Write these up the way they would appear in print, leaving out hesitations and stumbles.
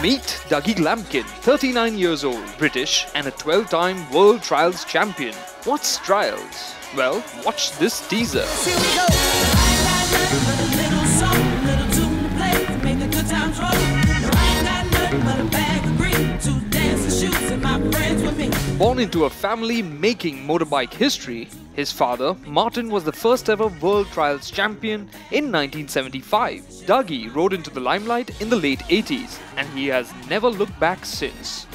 Meet Dougie Lampkin, 39 years old, British and a 12-time World Trials champion. What's trials? Well, watch this teaser. Born into a family making motorbike history, his father, Martin, was the first ever World Trials champion in 1975. Dougie rode into the limelight in the late 80s and he has never looked back since.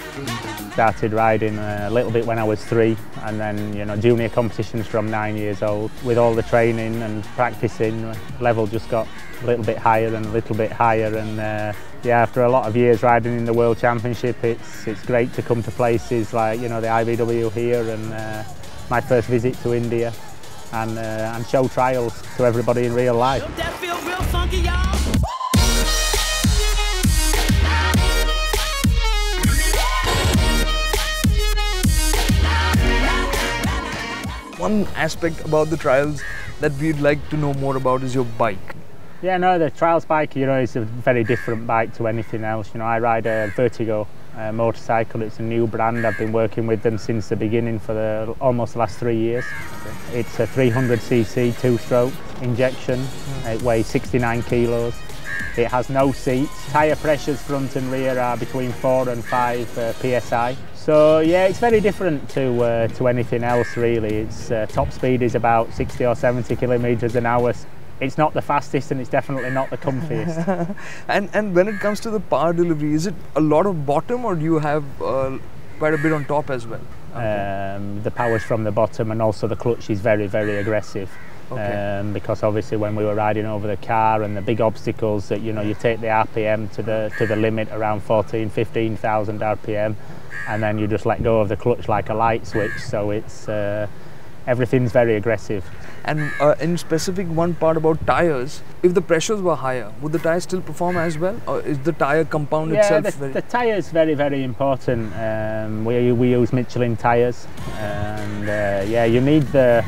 Started riding a little bit when I was 3 and then, junior competitions from 9 years old. With all the training and practicing, level just got a little bit higher and a little bit higher, and after a lot of years riding in the World Championship, it's great to come to places like the IBW here and my first visit to India and show trials to everybody in real life. Don't that feel real funky, y'all? One aspect about the trials that we'd like to know more about is your bike. Yeah, no, the trials bike, is a very different bike to anything else. I ride a Vertigo motorcycle. It's a new brand. I've been working with them since the beginning for almost the last 3 years. Okay. It's a 300cc 2-stroke injection. It weighs 69 kilos. It has no seats. Tyre pressures front and rear are between 4 and 5 psi. So yeah, it's very different to anything else really. Its top speed is about 60 or 70 kilometers an hour. It's not the fastest and it's definitely not the comfiest. and when it comes to the power delivery, is it a lot of bottom or do you have quite a bit on top as well? The power's from the bottom and also the clutch is very, very aggressive. Okay. Because obviously when we were riding over the car and the big obstacles that you take the RPM to the limit around 15,000 RPM, and then you just let go of the clutch like a light switch, so it's everything's very aggressive. And in specific, one part about tires, if the pressures were higher, would the tire still perform as well, or is the tire compound itself the tire is very, very important. We use Michelin tires, and you need to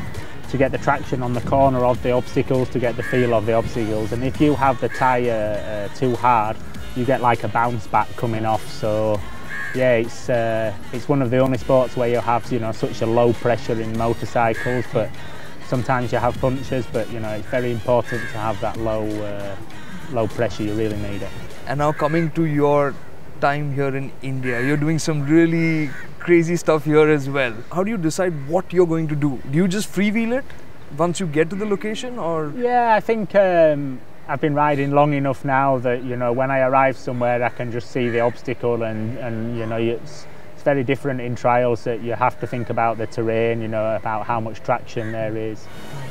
get the traction on the corner of the obstacles, to get the feel of the obstacles, and if you have the tire too hard, you get like a bounce back coming off. So yeah, it's one of the only sports where you have such a low pressure in motorcycles, but sometimes you have punctures, but it's very important to have that low pressure. You really need it. And now coming to your time here in India, you're doing some really crazy stuff here as well. How do you decide what you're going to do? Do you just freewheel it once you get to the location, or? Yeah, I think I've been riding long enough now that when I arrive somewhere I can just see the obstacle, and it's very different in trials that you have to think about the terrain, about how much traction there is.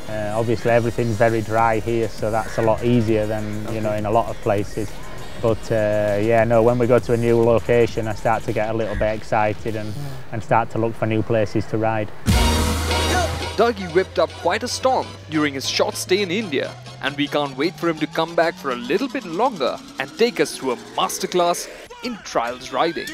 Obviously everything's very dry here, so that's a lot easier than in a lot of places. But when we go to a new location, I start to get a little bit excited and start to look for new places to ride. Dougie whipped up quite a storm during his short stay in India, and we can't wait for him to come back for a little bit longer and take us through a masterclass in trials riding.